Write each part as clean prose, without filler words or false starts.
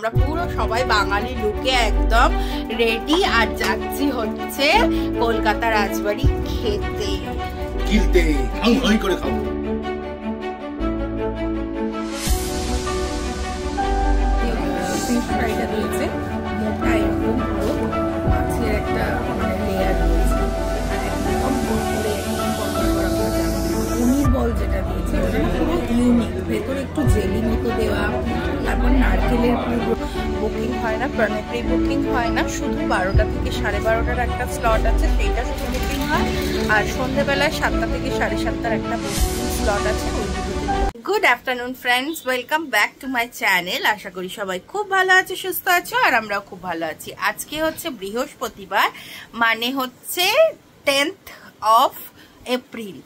আমরা পুরো সবাই বাঙালি লুকে একদম রেডি আর যাচ্ছি হচ্ছে কলকাতা রাজবাড়ি খেতে গিলতে হাই করে খাবো। ভেতরে একটু জেলি মতো দেওয়া, তারপর নারকেলের বুকিং হয় না, প্রি বুকিং হয় না, শুধু 12টা থেকে 12:30 একটা স্লট আছে, সেইটা শুধু বুকিং হয়। আর সন্ধ্যেবেলায় 7টা থেকে 7:30 একটা বুকিং স্লট আছে। Good afternoon friends, welcome back to my channel. আশা করি সবাই খুব ভালো আছে, সুস্থ আছো, আর আমরাও খুব ভালো আছি। আজকে হচ্ছে বৃহস্পতিবার, মানে হচ্ছে 10th of এপ্রিল।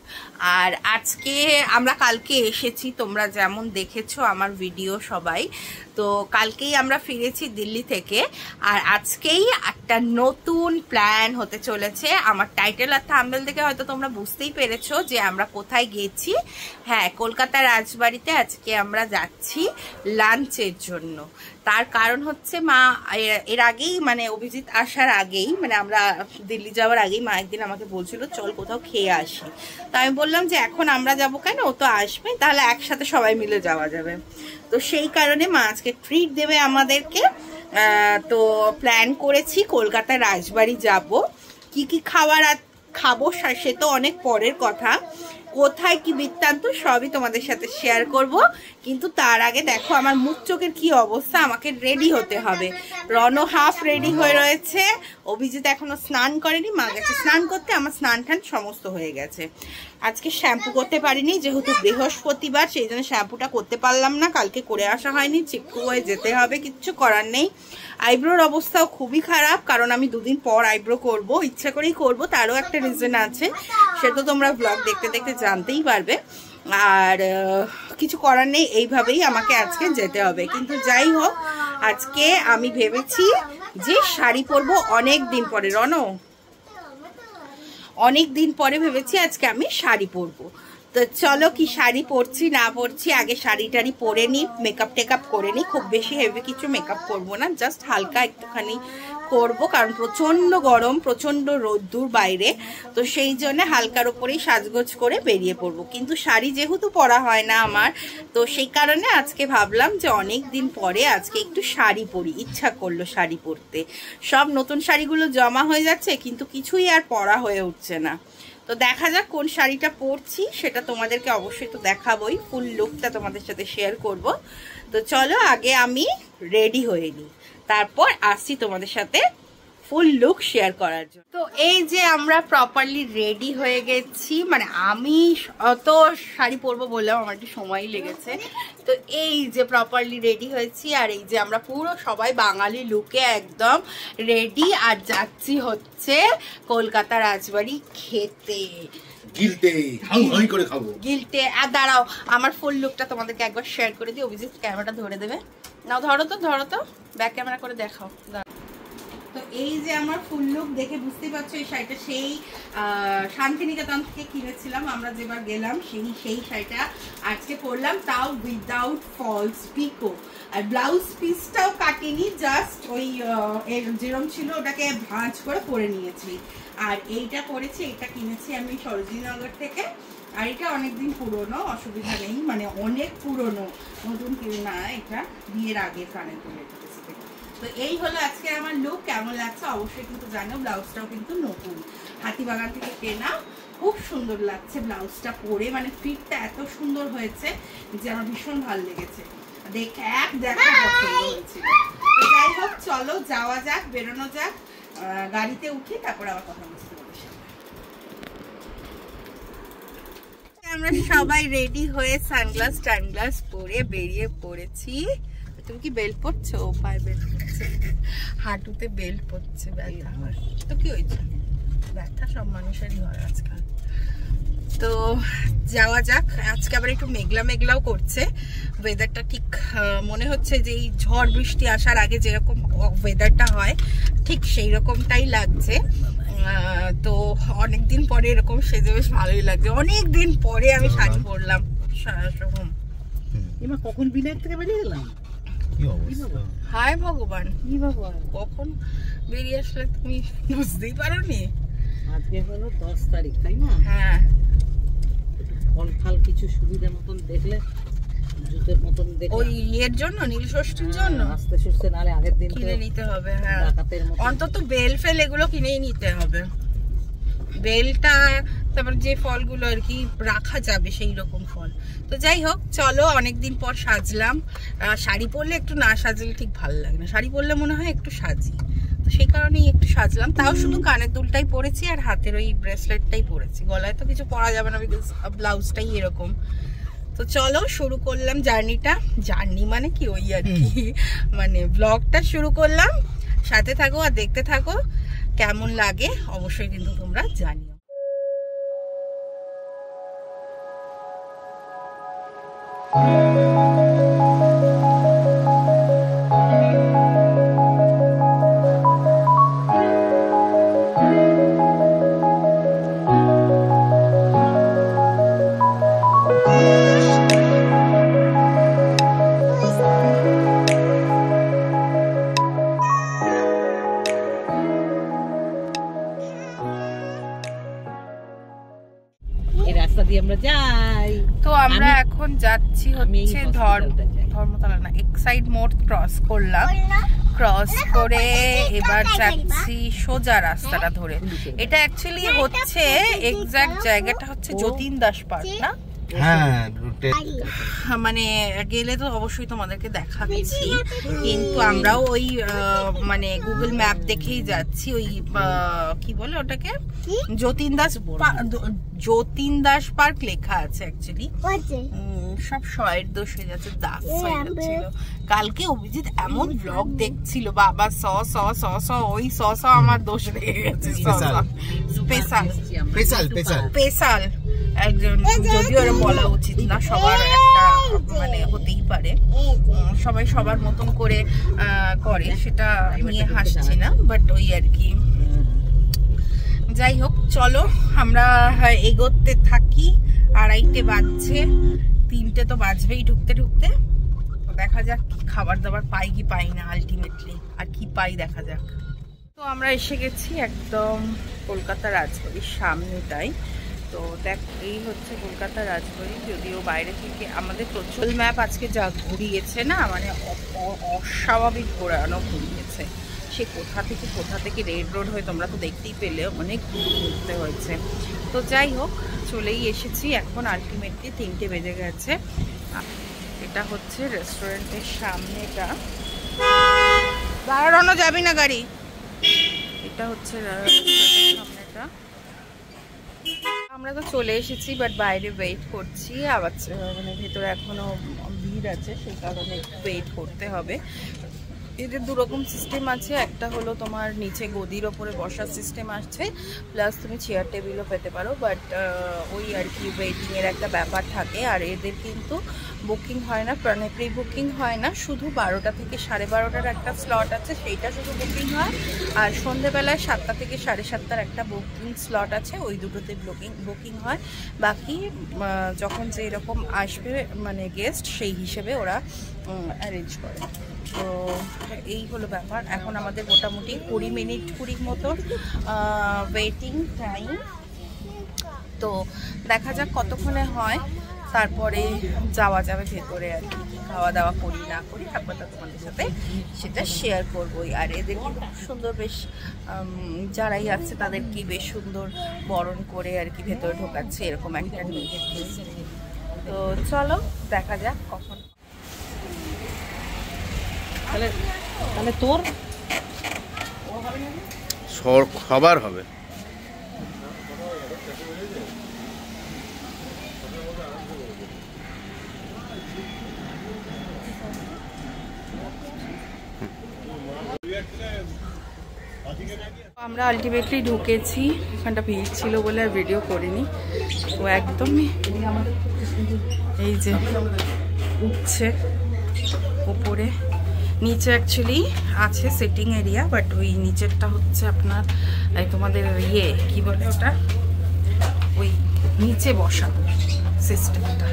আর আজকে আমরা কালকে এসেছি, তোমরা যেমন দেখেছো আমার ভিডিও সবাই, তো কালকেই আমরা ফিরেছি দিল্লি থেকে। আর আজকেই একটা নতুন প্ল্যান হতে চলেছে। আমার টাইটেল আর থাম্বনেল থেকে হয়তো তোমরা বুঝতেই পেরেছো যে আমরা কোথায় গেছি। হ্যাঁ, কলকাতা রাজবাড়িতে আজকে আমরা যাচ্ছি লাঞ্চের জন্য। তার কারণ হচ্ছে মা এর আগেই, মানে অভিজিৎ আসার আগেই, মানে আমরা দিল্লি যাওয়ার আগেই মা একদিন আমাকে বলছিল চল কোথাও খেয়ে আসি। তো আমি বললাম যে এখন আমরা যাবো কেন, ও তো আসবে, তাহলে একসাথে সবাই মিলে যাওয়া যাবে। তো সেই কারণে মা আজকে ট্রিট দেবে আমাদেরকে। তো প্ল্যান করেছি কলকাতা রাজবাড়ি যাব। কি কি খাবো সে তো অনেক পরের কথা, কোথায় কি বৃত্তান্ত সবই তোমাদের সাথে শেয়ার করব। কিন্তু তার আগে দেখো আমার মুখ চোখের কি অবস্থা, আমাকে রেডি হতে হবে। রণ হাফ রেডি হয়ে রয়েছে, অভিজিৎ এখনো স্নান করেনি, মা গেছে স্নান করতে, আমার স্নান টান সমস্ত হয়ে গেছে। আজকে শ্যাম্পু করতে পারিনি, যেহেতু বৃহস্পতিবার, সেই জন্য শ্যাম্পুটা করতে পারলাম না, কালকে করে আসা হয়নি, চিপকু হয়ে যেতে হবে, কিচ্ছু করার নেই। আইব্রোর অবস্থাও খুবই খারাপ, কারণ আমি দুদিন পর আইব্রো করব, ইচ্ছা করেই করব, তারও একটা রিজন আছে, সেটা তোমরা ব্লগ দেখতে দেখতে জানতেই পারবে। আর কিছু করার নেই, এইভাবেই আমাকে আজকে যেতে হবে। কিন্তু যাই হোক, আজকে আমি ভেবেছি যে শাড়ি পরবো অনেক দিন পরে, রণ অনেক দিন পরে ভেবেছি আজকে আমি শাড়ি পরবো। তো চলো কি শাড়ি পরছি না পরছি, আগে শাড়ি টাড়ি পরে নি, মেকআপ টেকআপ করে নি। খুব বেশি হেভি কিছু মেকআপ করবো না, জাস্ট হালকা একটুখানি করবো, কারণ প্রচন্ড গরম, প্রচন্ড রোদ্দুর বাইরে, তো সেই জন্য হালকার উপরেই সাজগোজ করে বেরিয়ে পড়বো। কিন্তু শাড়ি যেহেতু পরা হয় না আমার, তো সেই কারণে আজকে ভাবলাম যে অনেক দিন পরে আজকে একটু শাড়ি পরি, ইচ্ছা করলো শাড়ি পরতে। সব নতুন শাড়িগুলো জমা হয়ে যাচ্ছে, কিন্তু কিছুই আর পরা হয়ে উঠছে না। তো দেখা যাক কোন শাড়িটা পরছি, সেটা তোমাদেরকে অবশ্যই তো দেখাবোই, ফুল লুকটা তোমাদের সাথে শেয়ার করব। তো চলো আগে আমি রেডি হয়ে নিই, তারপর আসছি তোমাদের সাথে ফুল লুক শেয়ার করার জন্য। তো এই যে আমরা প্রপারলি রেডি হয়ে গেছি, মানে আমি অত শাড়ি পরবো বললাম, আমার একটু সময় লেগেছে। তো এই যে প্রপারলি রেডি হয়েছি, আর এই যে আমরা পুরো সবাই বাঙালি লুকে একদম রেডি আর যাচ্ছি হচ্ছে কলকাতা রাজবাড়ি খেতে গিলতে হাই করে খাবো। গিলতে। আর দাঁড়াও, আমার ফুল লুকটা তোমাদেরকে একবার শেয়ার করে দিই। অভিজিৎ ক্যামেরাটা ধরে দেবে, নাও ধরো তো, ব্যাক ক্যামেরা করে দেখাও। তো এই যে আমার ফুল লুক দেখে বুঝতেই পারছো, এই শাড়িটা সেই শান্তিনিকেতন থেকে কিনেছিলাম আমরা যেবার গেলাম, সেই শাড়িটা আজকে পরলাম, তাও উইদাউট ফলস পিকো। আর ব্লাউজ পিসটাও কাটিনি, জাস্ট ওই যেরকম ছিল ওটাকে ভাঁজ করে পরে নিয়েছি। আর এইটা পরেছি, এটা কিনেছি আমি সরোজিনীনগর থেকে। আর এটা অনেকদিন পুরনো, অসুবিধা নেই, মানে অনেক পুরনো, নতুন কিনে না, এটা বিয়ের আগের কানের দুল। তো এই হলো আজকে আমার লুক। কেমন লাগছে অবশ্যই কিন্তু জানো। ব্লাউজটাও কিন্তু নতুন, হাতিবাগান থেকে কেনা, খুব সুন্দর লাগছে ব্লাউজটা পরে, মানে ফিটটা এত সুন্দর হয়েছে যে আমার ভীষণ ভালো লেগেছে, দেখা পছন্দ হয়েছিল। তো যাই হোক, চলো যাওয়া যাক, বেরোনো যাক, গাড়িতে উঠি, তারপর আবার কথা বলছি তোমাদের সাথে। আমরা সবাই রেডি হয়ে সানগ্লাস পরে বেরিয়ে পড়েছি। তুমি কি বেল্ট পরছো? পায়ে বেল্ট পরছে, হাঁটুতে বেল্ট পরছে, ব্যথা হয় তো কি হয়েছে, ব্যথা সব মানুষেরই হয় আজকাল। তো যাওয়া যাক। আজকে আবার একটু মেঘলাও করছে, ওয়েদারটা ঠিক মনে হচ্ছে যে এই ঝড় বৃষ্টি আসার আগে যেরকম ওয়েদারটা হয় ঠিক সেই রকমটাই লাগছে। তো অনেকদিন পরে এরকম সেজে বেশ ভালোই লাগছে। অনেকদিন পরে আমি শাড়ি পরলাম। কখন বিলের থেকে বেরিয়ে গেলাম, কি অবস্থা! হায় ভগবান, কি ভগবান, কখন বেরিয়ে আসলে তুমি বুঝতেই পারোনি? আজকে হলো 10 তারিখ, তাই না? হ্যাঁ, ফল ফাল কিছু সুবিধা মতন দেখলে, জুতের মতন দেখলে ওই এর জন্য নীল ষষ্ঠীর জন্য আস্তে সুস্তে, নালে আগের দিন কিনে নিতে হবে। হ্যাঁ, ডাকাতের মতো অন্তত বেল ফেল এগুলো কিনেই নিতে হবে। বেলটা, তারপর যে ফলগুলো আর কি রাখা যাবে সেই রকম ফল। তো যাই হোক, চলো, অনেকদিন পর সাজলাম। শাড়ি পরলে একটু না সাজলে ঠিক ভালো লাগে না, শাড়ি পরলে মনে হয় একটু সাজি, তো সেই কারণেই একটু সাজলাম। তাও শুধু কানের দুলটাই পরেছি আর হাতের ওই ব্রেসলেটটাই পরেছি, গলায় তো কিছু পরা যাবে না বিকজ ব্লাউজটাই এরকম। তো চলো শুরু করলাম জার্নি মানে কি ওই আর কি, মানে ব্লগটা শুরু করলাম। সাথে থাকো আর দেখতে থাকো, কেমন লাগে অবশ্যই কিন্তু তোমরা জানিও। এই রাস্তা দিয়ে আমরা যাই। তো আমরা এখন যাচ্ছি হচ্ছে ধর্মতলা না, এক্সাইড মোড় ক্রস করলাম। ক্রস করে এবার যাচ্ছি সোজা রাস্তাটা ধরে। এটা অ্যাকচুয়ালি হচ্ছে এক্সাক্ট জায়গাটা হচ্ছে যতীন দাস পার্ক না? হ্যাঁ, মানে গেলে তো অবশ্যই তোমাদেরকে দেখাচ্ছি, কিন্তু আমরাও ওই মানে গুগল ম্যাপ দেখেই যাচ্ছি। ওই কি বলে ওটাকে, যতীন দাস পার্ক লেখা আছে অ্যাকচুয়ালি। সব শয়ের দোষ হয়ে যাচ্ছে, দাস হয়ে যাচ্ছিল। কালকে অভিজিৎ এমন ব্লগ দেখছিল, বাবা ওই আমার দোষ লেগে গেছে। স্পেশাল একজন, যদিও এরকম বলা উচিত না, সবার একটা মানে হতেই পারে, সবাই সবার মতন করে করে, সেটা নিয়ে হাসছি না, বাট ওই আর কি। যাই হোক, চলো আমরা এগোতে থাকি। 2:30 বাজছে, 3টে তো বাজবেই ঢুকতে ঢুকতে। দেখা যাক কি খাবার দাবার পাই কি পাই না, আলটিমেটলি আর কি পাই দেখা যাক। তো আমরা এসে গেছি একদম কলকাতা রাজবাড়ির সামনেটাই। তো দেখ, এই হচ্ছে কলকাতা রাজবাড়ি। যদিও বাইরে থেকে আমাদের প্রচুর ম্যাপ আজকে যা ঘুরিয়েছে না, মানে অস্বাভাবিক ঘুরিয়েছে। সে কোথা থেকে রেড রোড হয়ে তোমরা তো দেখতেই পেলে, অনেক ঘুরতে হয়েছে। তো যাই হোক, চলেই এসেছি এখন। আলটিমেটলি 3টে বেজে গেছে। এটা হচ্ছে রেস্টুরেন্টের সামনেটা, দাঁড়ানো যাবি না গাড়ি। এটা হচ্ছে রেস্টুরেন্টের সামনেটা। আমরা তো চলে এসেছি, বাট বাইরে ওয়েট করছি। আবার মানে ভেতরে এখনো ভিড় আছে, সেই কারণে ওয়েট করতে হবে। এদের দুরকম সিস্টেম আছে, একটা হলো তোমার নিচে গদির ওপরে বসার সিস্টেম আছে, প্লাস তুমি চেয়ার টেবিলও পেতে পারো, বাট ওই আর কি ওয়েটিংয়ের একটা ব্যাপার থাকে। আর এদের কিন্তু বুকিং হয় না, মানে প্রি বুকিং হয় না, শুধু 12টা থেকে 12:30টার একটা স্লট আছে, সেইটা শুধু বুকিং হয়। আর সন্ধেবেলায় 7টা থেকে 7:30টার একটা বুকিং স্লট আছে, ওই দুটোতে বুকিং হয়। বাকি যখন যে এরকম আসবে মানে গেস্ট, সেই হিসেবে ওরা অ্যারেঞ্জ করে। তো এই হলো ব্যাপার। এখন আমাদের মোটামুটি 20 মিনিট মতো ওয়েটিং টাইম। তো দেখা যাক কতক্ষণে হয়, তারপরে যাওয়া যাবে ভেতরে আর কি খাওয়া দাওয়া করি না করি, তারপর তোমাদের সাথে সেটা শেয়ার করবোই। আর এদের কিন্তু খুব সুন্দর, বেশ যারাই আছে তাদেরকে বেশ সুন্দর বরণ করে আর কি ভেতরে ঢোকাচ্ছে, এরকম একটা নিয়ে। তো চলো দেখা যাক কখন। তাহলে তোর সবার হবে। আমরা আলটিমেটলি ঢুকেছি। এখানটা ভিড় ছিল বলে আর ভিডিও করিনি। তো একদমই এই যে উঠছে উপরে, নিচে অ্যাকচুয়ালি আছে সিটিং এরিয়া, বাট ওই নিচেরটা হচ্ছে আপনার তোমাদের ইয়ে কি বলে ওটা, ওই নিচে বসা সিস্টেমটা।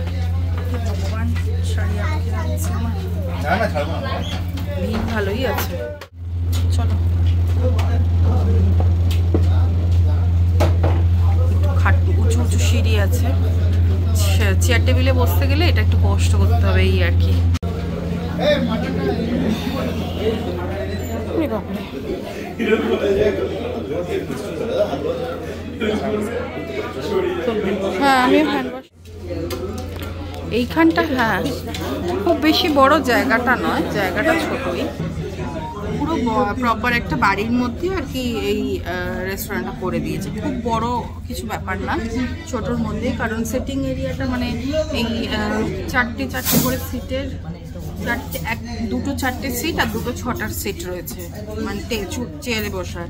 ভগবান শাড়ি আটকে যাচ্ছে আমার। ভিড় ভালোই আছে, চলো। একটু খাটু উঁচু উঁচু সিঁড়ি আছে, চেয়ার টেবিলে বসতে গেলে এটা একটু কষ্ট করতে হবে এই আর কি। হ্যাঁ আমি হ্যান্ড ওয়াশ এইখানটা, হ্যাঁ খুব বেশি বড় জায়গাটা নয়, জায়গাটা ছোটই, পুরো প্রপার একটা বাড়ির মধ্যে আর কি এই রেস্টুরেন্টটা করে দিয়েছে। খুব বড় কিছু ব্যাপার না, ছোটোর মধ্যে, কারণ সিটিং এরিয়াটা মানে এই চারটে করে সিটের, দুটো চারটে সিট আর দুটো ছটার সিট রয়েছে, মানে চেয়ারে বসার,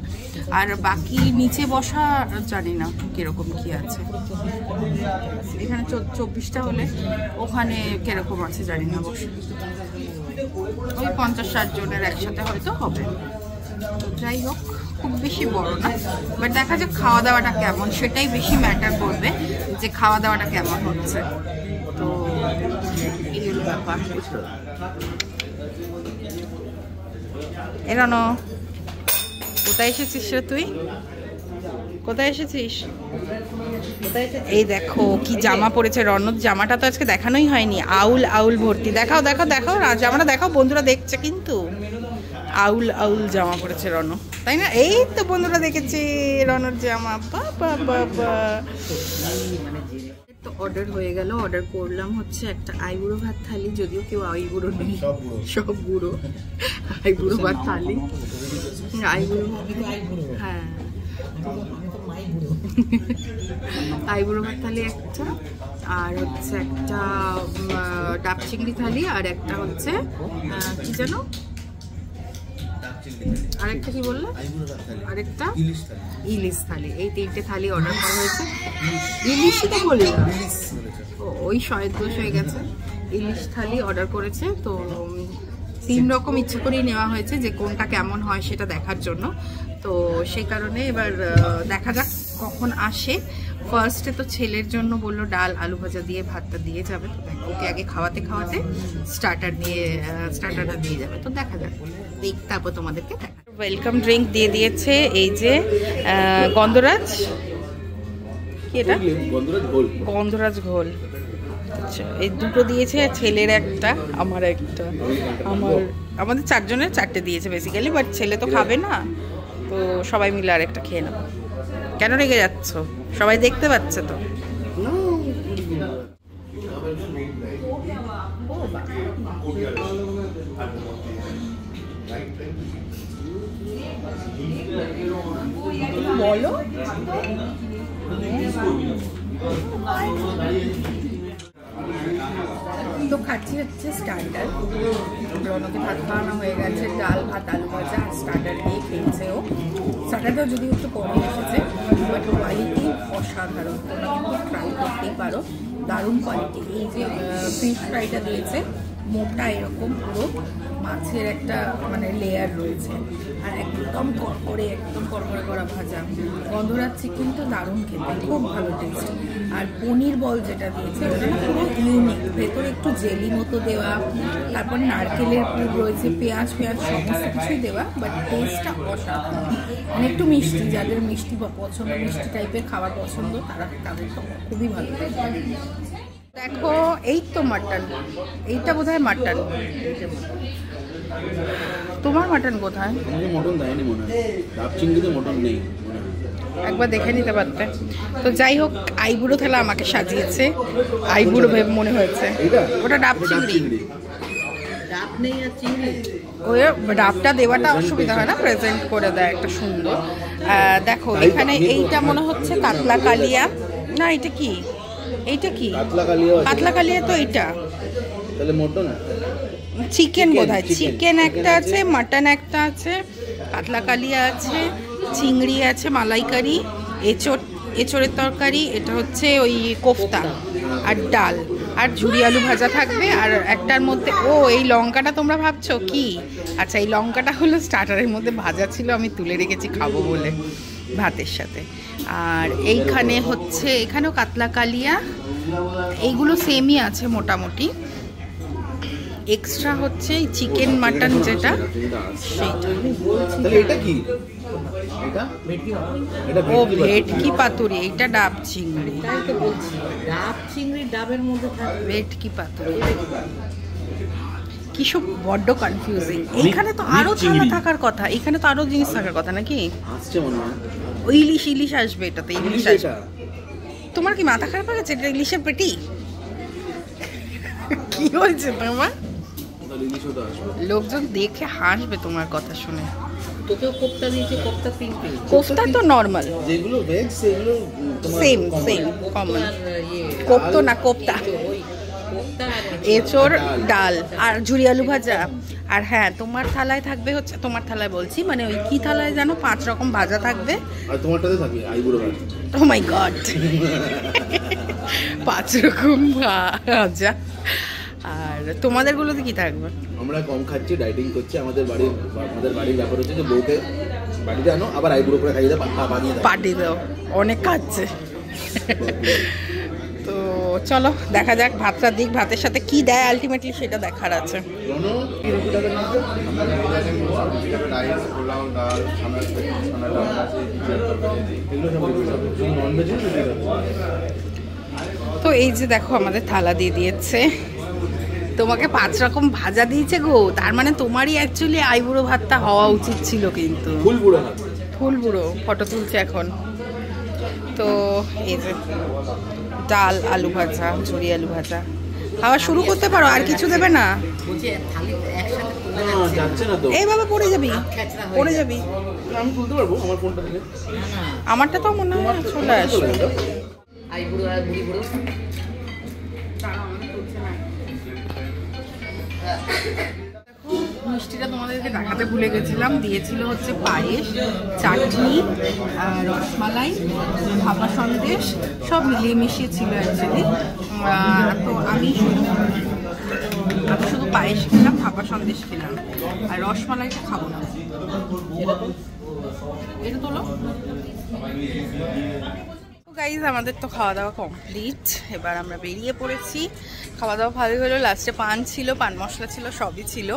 আর বাকি নিচে বসা জানি না কিরকম কি আছে। এখানে 24টা হলে ওখানে কিরকম আছে জানি না, বসে ওই 50-60 জনের একসাথে হয়তো হবে। তো যাই হোক, খুব বেশি বড় না, বাট দেখা যাক খাওয়া দাওয়াটা কেমন, সেটাই বেশি ম্যাটার করবে যে খাওয়া দাওয়াটা কেমন হচ্ছে। তো এই হলো ব্যাপার। এরানো কোথায় এসেছিস রে তুই? কোথায় এসেছিস? এই দেখো কি জামা পরেছে রনদ, জামাটা তো আজকে দেখানোই হয়নি, আউল আউল ভর্তি। দেখাও দেখাও দেখাও জামাটা দেখাও, বন্ধুরা দেখছে কিন্তু। আউল আউল জামা পরেছে রন, তাই না? এই তো বন্ধুরা দেখেছে রনর জামা। বাবা বাবা, তো অর্ডার হয়ে গেল। অর্ডার করলাম হচ্ছে একটা আইবুড়ো ভাত থালি, যদিও কেউ আইবুড়ো নেই, সব বুড়ো। আইবুড়ো ভাত থালি, আইবুড়ো, হ্যাঁ আইবুড়ো ভাত থালি একটা, আর হচ্ছে একটা ডাব চিংড়ি থালি, আর একটা হচ্ছে কি জানো আরেকটা কি বললে, আরেকটা ইলিশ থালি। এই 3টে থালি অর্ডার করা হয়েছে। ইলিশই তো বলি, ওই শয়ের দোষ হয়ে গেছে। ইলিশ থালি অর্ডার করেছে, তো 3 রকম ইচ্ছে করেই নেওয়া হয়েছে, যে কোনটা কেমন হয় সেটা দেখার জন্য। তো সেই কারণে এবার দেখা যাক কখন আসে। ফার্স্টে তো ছেলের জন্য বললো ডাল আলু ভাজা দিয়ে ভাতটা দিয়ে যাবে, তো ওকে আগে খাওয়াতে খাওয়াতে স্টার্টারটা দিয়ে যাবে। তো দেখা যাক, দেখতে হবে তোমাদেরকে। ওয়েলকাম ড্রিঙ্ক দিয়ে দিয়েছে, এই যে গন্ধরাজ, কি এটা? গন্ধরাজ ঘোল। আচ্ছা, এই দুটো দিয়েছে, ছেলের একটা, আমার একটা, আমাদের 4 জনের 4টে দিয়েছে বেসিক্যালি, বাট ছেলে তো খাবে না, তো সবাই মিলে আর একটা খেয়ে নেব। কেন রেগে যাচ্ছ? সবাই দেখতে পাচ্ছে তো। বলো তো খাচ্ছি হচ্ছে স্টার্টার। রনকে ভাত খাওয়ানো হয়ে গেছে, ডাল ভাত আলু ভাজা স্টার্টার দিয়ে খেয়েছে ও। স্টার্টারটা যদিও একটু কমে এসেছে, বাট কোয়ালিটি অসাধারণ, তোমরা কিন্তু ট্রাই করতেই পারো, দারুণ কোয়ালিটি। এই যে ফিশ ফ্রাইটা দিয়েছে, মোটা এরকম পুরো মাছের একটা মানে লেয়ার রয়েছে, আর একদম কড়কড়ে করা ভাজা। গন্ধরাজ চিকেন তো দারুণ খেতে, খুব ভালো টেস্ট। আর পনির বল যেটা দিয়েছে ওটা না পুরো ইউনিক, ভেতরে একটু জেলি মতো দেওয়া, তারপর নারকেলের পুর রয়েছে, পেঁয়াজ সমস্ত কিছুই দেওয়া, বাট টেস্টটা অসাধারণ। মানে একটু মিষ্টি, যাদের মিষ্টি পছন্দ, মিষ্টি টাইপের খাবার পছন্দ, তাদের তো খুবই ভালো লাগে। দেখো এই তো মাটন, এইটা বোধহয় মাটন। তোমার মাটন কোথায়? মটন দেয়নি মনে হয়, ডাব চিংড়িতে মটন নেই, একবার দেখে নিতে পারতে। তো যাই হোক, আইবুড়ো থালা আমাকে সাজিয়েছে, আইবুড়ো ভেবে মনে হয়েছে। ওটা ডাব চিংড়ি, ডাব নেই আর চিংড়ি, ওই ডাবটা দেওয়াটা অসুবিধা হয় না, প্রেজেন্ট করে দেয় একটা সুন্দর। দেখো এখানে এইটা মনে হচ্ছে কাতলা কালিয়া, না এটা কি, এইটা কি কাতলা কালিয়া? তো এইটা তাহলে মটন, চিকেন বোধহয়, চিকেন একটা আছে, মাটন একটা আছে, কাতলা কালিয়া আছে, চিংড়ি আছে, মালাইকারি, এঁচড়ের তরকারি, এটা হচ্ছে ওই কোফতা, আর ডাল, আর ঝুরি আলু ভাজা থাকবে। আর একটার মধ্যে এই লঙ্কাটা তোমরা ভাবছো কি? আচ্ছা, এই লঙ্কাটা হলো স্টার্টারের মধ্যে ভাজা ছিল, আমি তুলে রেখেছি খাবো বলে ভাতের সাথে। আর এইখানে হচ্ছে, এখানেও কাতলা কালিয়া, এইগুলো সেমই আছে মোটামুটি। এক্সট্রা হচ্ছে চিকেন মাটন যেটা সেইটা। এটা কি? ও ভেটকি পাতুরি, এইটা ডাব চিংড়ি। তাই তো বলছি, ডাব চিংড়ি ডাবের মধ্যে থাকে। ভেটকি পাতুরি কি সব বড্ড কনফিউজিং। এইখানে তো আরো থালা থাকার কথা, এখানে তো আরো জিনিস থাকার কথা নাকি? আসছে মনে হয় ওই ইলিশ আসবে, এটাতে ইলিশ আসবে। তোমার কি মাথা খারাপ হয়ে গেছে? এটা ইলিশের পেটি? কি হয়েছে তোমার? লোকজন দেখে হাসবে তোমার কথা শুনে। তোকেও কোপ্তা দিয়েছে, কোপ্তা তিনটে। কোফতা তো নরমাল, যেগুলো ভেজ সেগুলো সেম কমন। কোপ্তা না কোপ্তা, এঁচোড় ডাল আর ঝুরি আলু ভাজা। আর হ্যাঁ, তোমার থালায় থাকবে হচ্ছে, তোমার থালায় বলছি মানে ওই কি থালায় জানো, 5 রকম ভাজা থাকবে। আর তোমারটাতে থাকবে আইবুড়ো ভাজা। ও মাই গড, 5 রকম ভাজা। আর তোমাদের গুলোতে কি থাকবে? আমরা কম খাচ্ছি, ডাইটিং করছি। আমাদের বাড়ির ব্যাপার হচ্ছে যে বউকে বাড়িতে আনো, আবার আইবুড়ো করে খাইয়ে পার্টি দাও, অনেক খাচ্ছে। তো চলো দেখা যাক, ভাতটা দিক, ভাতের সাথে কি দেয় আলটিমেটলি সেটা দেখার আছে। তো এই যে দেখো আমাদের থালা দিয়ে দিয়েছে, তোমাকে 5 রকম ভাজা দিয়েছে গো। তার মানে তোমারই অ্যাকচুয়ালি আইবুড়ো ভাতটা হওয়া উচিত ছিল, কিন্তু ফুল বুড়ো ফটো তুলছে এখন। তো এই যে ডাল, আলু ভাজা, ঝুরি আলু ভাজা, খাওয়া শুরু করতে পারো। আর কিছু দেবে না? এই বাবা পড়ে যাবি, পড়ে যাবি। আমি তুলতে পারবো আমার ফোনটা থেকে? আমারটা তো মনে হয় চলে আসবে। আইবুড়ো আর বুড়ি বুড়ো। মিষ্টিটা তোমাদেরকে দেখাতে ভুলে গেছিলাম, দিয়েছিল হচ্ছে পায়েস, চাটনি, রসমালাই, ভাপা সন্দেশ, সব মিলিয়ে মিশিয়ে ছিল অ্যাকচুয়ালি। তো আমি শুধু পায়েস খেলাম, ভাপা সন্দেশ খেলাম, আর রসমালাইটা খাবো না। এটা তোলো। গাইজ আমাদের তো খাওয়া দাওয়া কমপ্লিট, এবার আমরা বেরিয়ে পড়েছি। খাওয়া দাওয়া ভালোই হলো, লাস্টে পান ছিল, পান মশলা ছিল, সবই ছিল।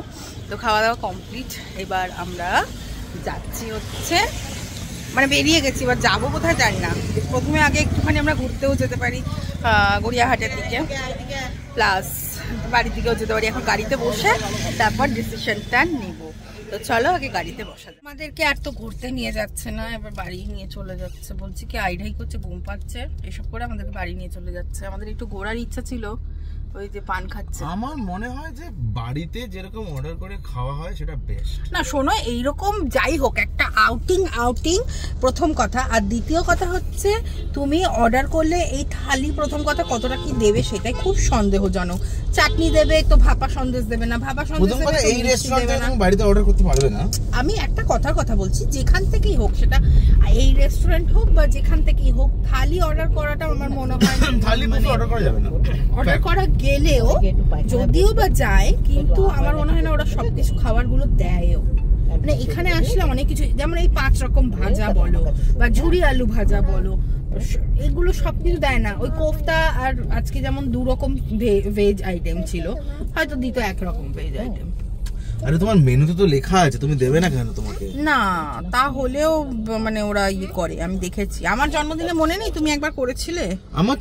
তো খাওয়া দাওয়া কমপ্লিট, এবার আমরা যাচ্ছি হচ্ছে মানে বেরিয়ে গেছি, এবার যাবো কোথায় জানি না। প্রথমে আগে একটুখানি আমরা ঘুরতেও যেতে পারি গড়িয়াহাটের দিকে, প্লাস বাড়ির দিকেও যেতে পারি। এখন গাড়িতে বসে তারপর ডিসিশনটা নিব। তো চলো আগে গাড়িতে বসা। আমাদেরকে আর তো ঘুরতে নিয়ে যাচ্ছে না, এবার বাড়ি নিয়ে চলে যাচ্ছে। বলছি কি আইডাই করছে, ঘুম পাচ্ছে, এসব করে আমাদেরকে বাড়ি নিয়ে চলে যাচ্ছে। আমাদের একটু ঘোরার ইচ্ছা ছিল, ওই যে পান খাচ্ছে। আমার মনে হয় যে বাড়িতে যেরকম অর্ডার করে খাওয়া হয় সেটা বেস্ট। না শোনো, এইরকম যাই হোক একটা আউটিং প্রথম কথা। আর দ্বিতীয় কথা হচ্ছে তুমি অর্ডার করলে এই থালি প্রথম কথা কতটা কি দেবে সেটাই খুব সন্দেহজনক। চাটনি দেবে তো ভাপা সন্দেশ দেবে না, ভাপা সন্দেশ দেবে তো এই রেস্টুরেন্টে তুমি বাড়িতে অর্ডার করতে পারবে না। আমি একটা কথা বলছি, যেখান থেকেই হোক, সেটা এই রেস্টুরেন্ট হোক বা যেখান থেকেই হোক, থালি অর্ডার করাটা আমার মনে হয় থালি মানে অর্ডার করা যাবে না। অর্ডার করা গেলেও যদিও বা যায়, কিন্তু আমার মনে হয় না ওরা সবকিছু খাবারগুলো দেয়ও। মানে এখানে আসলে অনেক কিছু, যেমন এই 5 রকম ভাজা বলো বা ঝুরি আলু ভাজা বলো, এগুলো সবকিছু দেয় না। ওই কোফতা আর আজকে যেমন 2 রকম ভেজ আইটেম ছিল, হয়তো দিত 1 রকম ভেজ আইটেম। আরে তোমার মেনুতে তো লেখা আছে, তুমি দেবে না কেন তোমাকে? না তাহলেও মানে ওরা করে, আমি দেখেছি। আমার জন্মদিনে মনে নেই তুমি একবার করেছিলে?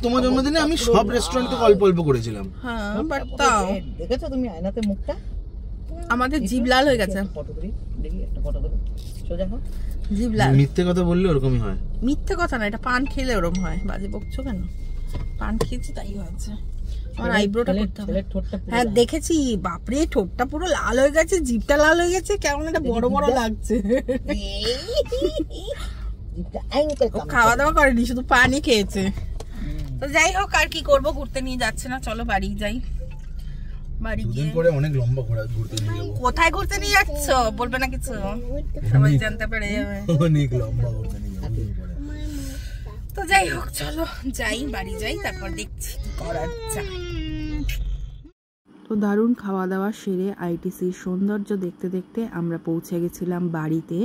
তোমার জন্মদিনে আমি সব রেস্টুরেন্টে অল্প অল্প করেছিলাম। হ্যাঁ বাট তাও দেখেছো তুমি আয়নাতে মুখটা? আমাদের জিভ লাল হয়ে গেছে। ফটো তুলি, দেখি একটা ফটো তুলি, সোজা হও। জিভ লাল। মিথ্যে কথা বললে ওরকমই হয়। মিথ্যে কথা না, এটা পান খেলে ওরকম হয়। বাজে বকছো কেন? পান খেয়েছি তাই হয়েছে। আমার আইব্রোটা করতে হবে। হ্যাঁ দেখেছি, বাপরে ঠোঁটটা পুরো লাল হয়ে গেছে, জিভটা লাল হয়ে গেছে, কেমন একটা বড় বড় লাগছে। খাওয়া দাওয়া করেনি, শুধু পানি খেয়েছে। তো যাই হোক, আর কি করবো, ঘুরতে নিয়ে যাচ্ছে না, চলো বাড়ি যাই। বাড়ি গিয়ে পরে অনেক লম্বা ঘুরতে নিয়ে যাবো। কোথায় ঘুরতে নিয়ে যাচ্ছ বলবে না কিছু, সবাই জানতে পেরে যাবে। অনেক লম্বা ঘুরতে নিয়ে যাবো। তো যাই হোক চলো যাই, বাড়ি যাই, তারপর দেখছি কি করার যায়। তো দারুণ খাওয়া দাওয়া সেরে আইটিসির সৌন্দর্য দেখতে দেখতে আমরা পৌঁছে গেছিলাম বাড়িতে।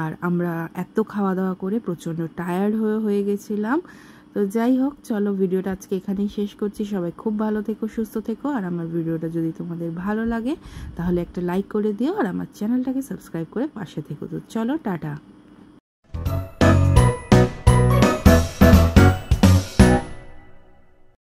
আর আমরা এত খাওয়া দাওয়া করে প্রচণ্ড টায়ার্ড হয়ে গেছিলাম। তো তো যাই হোক, চলো ভিডিওটা আজকে এখানেই শেষ করছি। সবাই খুব ভালো থেকো, সুস্থ থেকো। আর আমার ভিডিওটা যদি তোমাদের ভালো লাগে তাহলে একটা লাইক করে দিও, আর আমার চ্যানেলটাকে সাবস্ক্রাইব করে পাশে থেকো। তো চলো, টাটা।